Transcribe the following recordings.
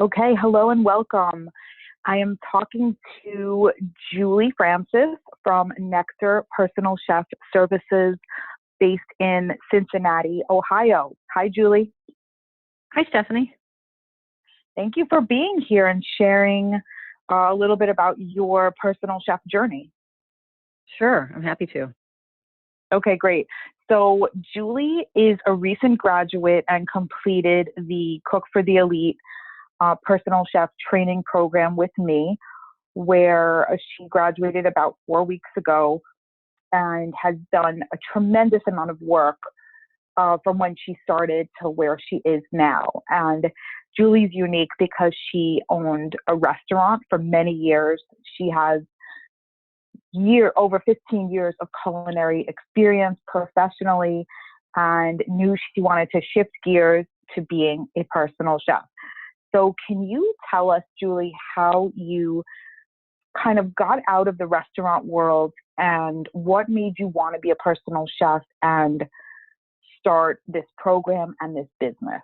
Okay, hello and welcome. I am talking to Julie Francis from Nectar Personal Chef Services based in Cincinnati, Ohio. Hi, Julie. Hi, Stephanie. Thank you for being here and sharing a little bit about your personal chef journey. Sure, I'm happy to. Okay, great. So, Julie is a recent graduate and completed the Cook for the Elite personal chef training program with me, where she graduated about 4 weeks ago and has done a tremendous amount of work from when she started to where she is now. And Julie's unique because she owned a restaurant for many years. She has over 15 years of culinary experience professionally and knew she wanted to shift gears to being a personal chef. So can you tell us, Julie, how you kind of got out of the restaurant world and what made you want to be a personal chef and start this program and this business?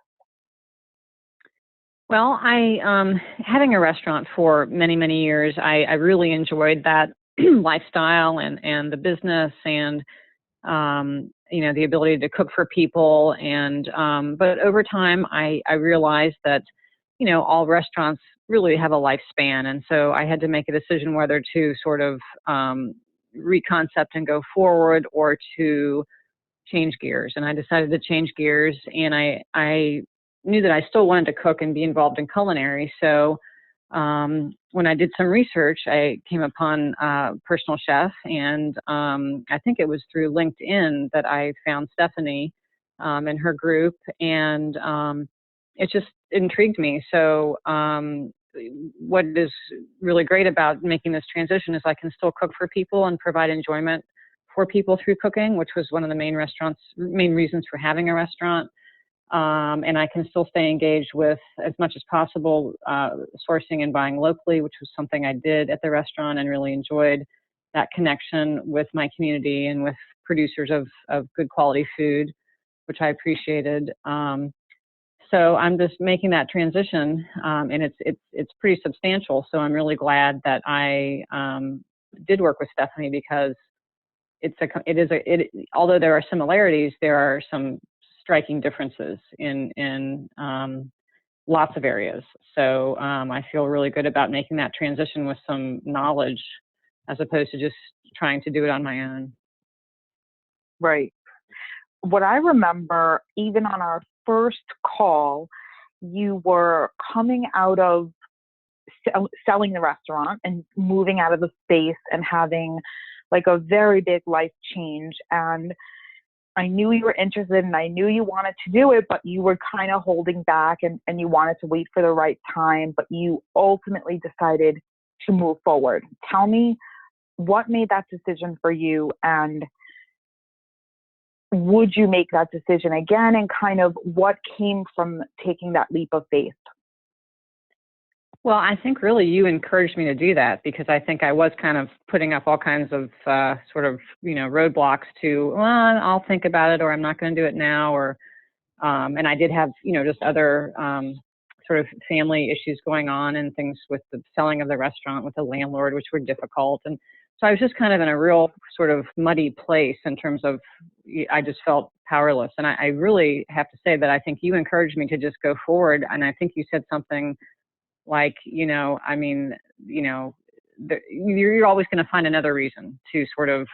Well, having a restaurant for many, many years, I really enjoyed that lifestyle and the business and, the ability to cook for people. But over time, I realized that, all restaurants really have a lifespan. And so I had to make a decision whether to sort of reconcept and go forward or to change gears. And I decided to change gears, and I knew that I still wanted to cook and be involved in culinary. So when I did some research, I came upon Personal Chef, and I think it was through LinkedIn that I found Stephanie and her group, and it just intrigued me. So what is really great about making this transition is I can still cook for people and provide enjoyment for people through cooking, which was one of the main reasons for having a restaurant. And I can still stay engaged with, as much as possible, sourcing and buying locally, which was something I did at the restaurant and really enjoyed that connection with my community and with producers of good quality food, which I appreciated. So I'm just making that transition, and it's pretty substantial. So I'm really glad that I did work with Stephanie, because although there are similarities, there are some striking differences in lots of areas. So I feel really good about making that transition with some knowledge, as opposed to just trying to do it on my own. Right. What I remember, even on our first call, you were coming out of selling the restaurant and moving out of the space and having like a very big life change. And I knew you were interested and I knew you wanted to do it, but you were kind of holding back and you wanted to wait for the right time, but you ultimately decided to move forward. Tell me what made that decision for you, and would you make that decision again, and kind of what came from taking that leap of faith? Well, I think really you encouraged me to do that, because I think I was kind of putting up all kinds of roadblocks to, well, I'll think about it, or I'm not going to do it now, and I did have, just other sort of family issues going on and things with the selling of the restaurant with the landlord, which were difficult. And so I was just kind of in a real sort of muddy place in terms of, I just felt powerless. And I really have to say that I think you encouraged me to just go forward. And I think you said something like, you're always going to find another reason to sort of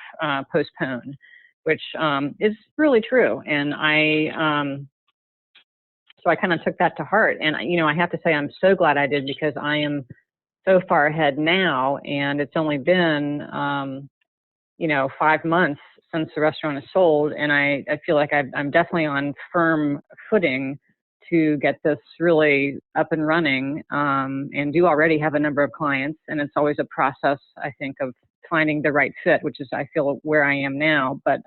postpone, which is really true. And so I kind of took that to heart. And, I have to say I'm so glad I did, because I am so far ahead now. And it's only been, 5 months since the restaurant is sold. And I feel like I'm definitely on firm footing to get this really up and running, and do already have a number of clients. And it's always a process, I think, of finding the right fit, which is, I feel, where I am now. But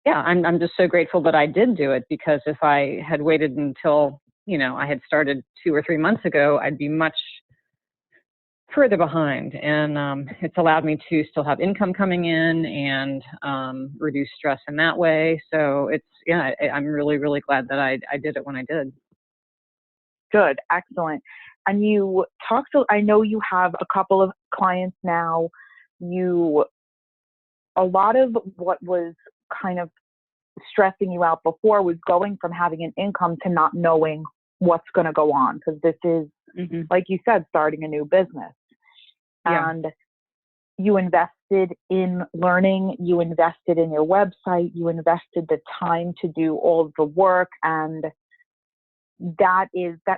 yeah, I'm just so grateful that I did do it, because if I had waited until, I had started 2 or 3 months ago, I'd be much further behind. And it's allowed me to still have income coming in and reduce stress in that way. So I'm really, really glad that I did it when I did. Good, excellent. And you talked, I know you have a couple of clients now. You, a lot of what was kind of stressing you out before was going from having an income to not knowing what's going to go on. Because this is, like you said, starting a new business. Yeah. And you invested in learning, you invested in your website, you invested the time to do all of the work, and that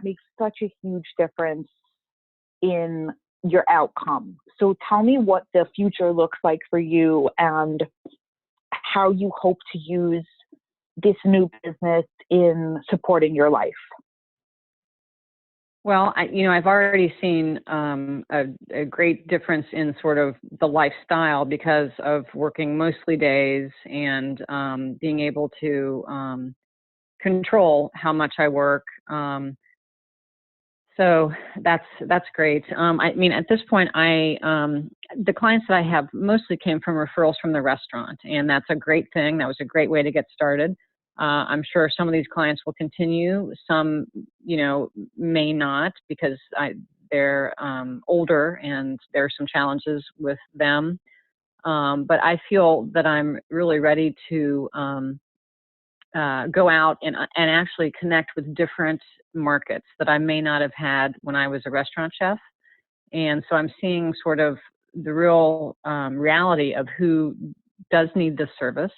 makes such a huge difference in your outcome. So tell me what the future looks like for you and how you hope to use this new business in supporting your life. Well, I've already seen a great difference in sort of the lifestyle because of working mostly days and being able to control how much I work. So that's great. I mean, at this point, the clients that I have mostly came from referrals from the restaurant, and that's a great thing. That was a great way to get started. I'm sure some of these clients will continue. Some, may not because they're older and there are some challenges with them. But I feel that I'm really ready to go out and actually connect with different markets that I may not have had when I was a restaurant chef. And so I'm seeing sort of the real reality of who does need this service.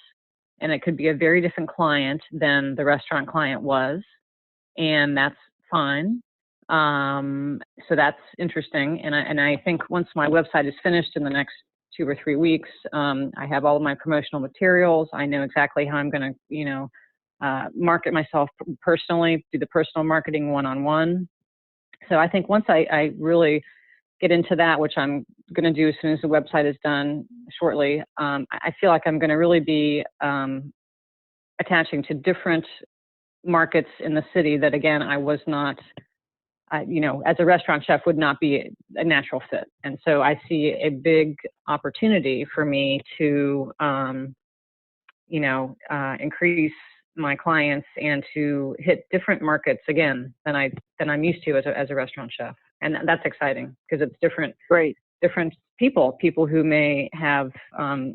And it could be a very different client than the restaurant client was. And that's fine. So that's interesting. And I think once my website is finished in the next 2 or 3 weeks, I have all of my promotional materials. I know exactly how I'm going to, market myself personally, do the personal marketing one-on-one. So I think once I really get into that, which I'm going to do as soon as the website is done shortly, I feel like I'm going to really be attaching to different markets in the city that, again, I was not, as a restaurant chef would not be a natural fit. And so I see a big opportunity for me to, increase my clients and to hit different markets again than I'm used to as a restaurant chef. And that's exciting because it's different people who may have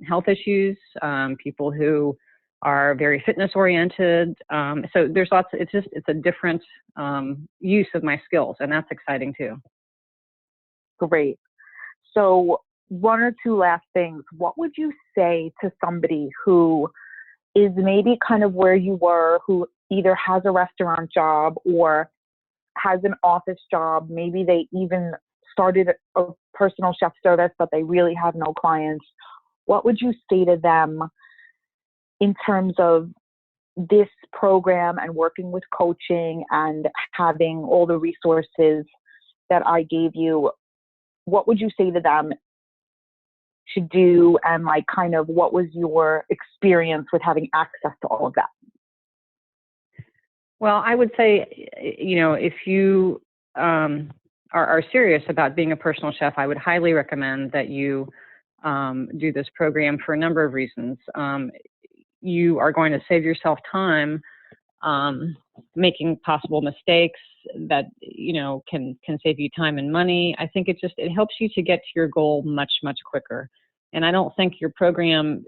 health issues, people who are very fitness oriented. So there's lots, it's a different use of my skills, and that's exciting too. Great. So 1 or 2 last things. What would you say to somebody who is maybe kind of where you were, who either has a restaurant job or has an office job? Maybe they even started a personal chef service, but they really have no clients. What would you say to them in terms of this program and working with coaching and having all the resources that I gave you? What would you say to them to do, and like kind of what was your experience with having access to all of that? Well, I would say, if you are serious about being a personal chef, I would highly recommend that you do this program for a number of reasons. You are going to save yourself time making possible mistakes that can save you time and money. I think it helps you to get to your goal much quicker. And I don't think your program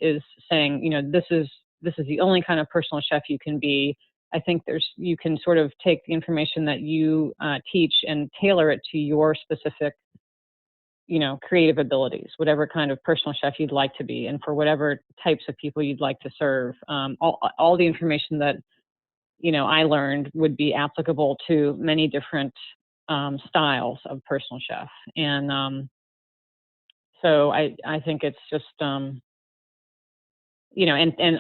is saying this is the only kind of personal chef you can be. I think you can sort of take the information that you teach and tailor it to your specific creative abilities, whatever kind of personal chef you'd like to be, and for whatever types of people you'd like to serve. All the information that I learned would be applicable to many different styles of personal chef. And so I think it's just, and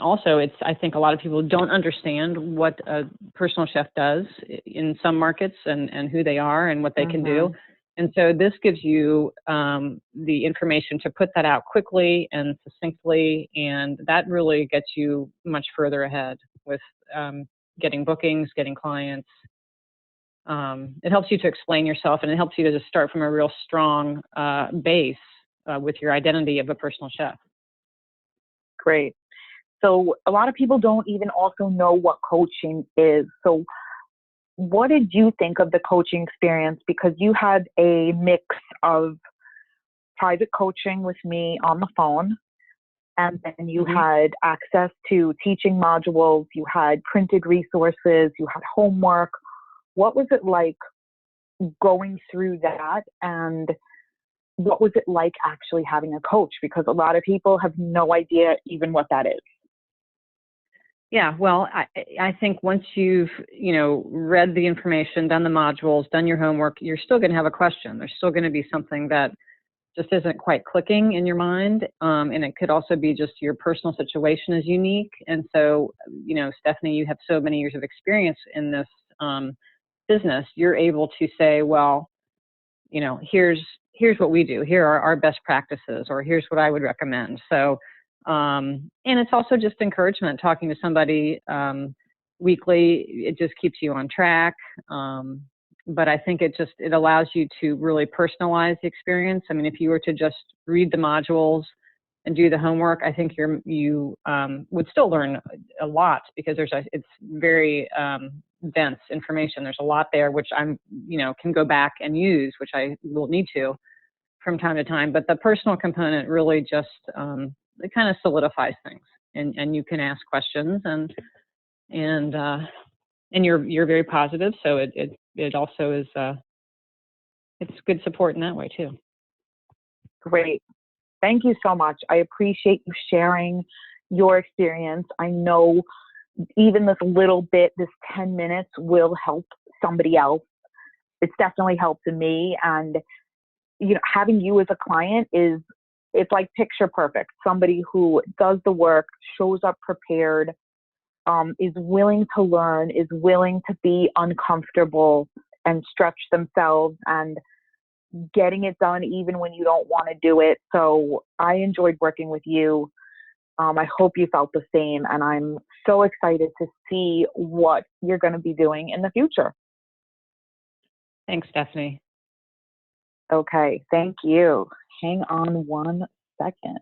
also I think a lot of people don't understand what a personal chef does in some markets and who they are and what they can do. And so this gives you the information to put that out quickly and succinctly, and that really gets you much further ahead with getting bookings, getting clients. It helps you to explain yourself, and it helps you to just start from a real strong base with your identity of a personal chef. Great. So a lot of people don't even also know what coaching is. So what did you think of the coaching experience? Because you had a mix of private coaching with me on the phone, and then you had access to teaching modules, you had printed resources, you had homework. What was it like going through that, and what was it like actually having a coach? Because a lot of people have no idea even what that is. Yeah, well, I think once you've, read the information, done the modules, done your homework, you're still going to have a question. There's still going to be something that just isn't quite clicking in your mind. And it could also be just your personal situation is unique. And so, Stephanie, you have so many years of experience in this business. You're able to say, well, here's what we do. Here are our best practices, or here's what I would recommend. So, and it's also just encouragement. Talking to somebody weekly, it just keeps you on track. But I think it allows you to really personalize the experience. I mean, if you were to just read the modules and do the homework, I think you would still learn a lot, because it's very dense information. There's a lot there, which can go back and use, which I will need to from time to time. But the personal component really just, it kind of solidifies things, and you can ask questions, and you're very positive. So it also is, it's good support in that way too. Great. Thank you so much. I appreciate you sharing your experience. I know even this little bit, this 10 minutes will help somebody else. It's definitely helped me. And, having you as a client it's like picture perfect. Somebody who does the work, shows up prepared, is willing to learn, is willing to be uncomfortable and stretch themselves, and getting it done even when you don't want to do it. So I enjoyed working with you. I hope you felt the same, and I'm so excited to see what you're going to be doing in the future. Thanks, Stephanie. Okay, thank you. Hang on one second.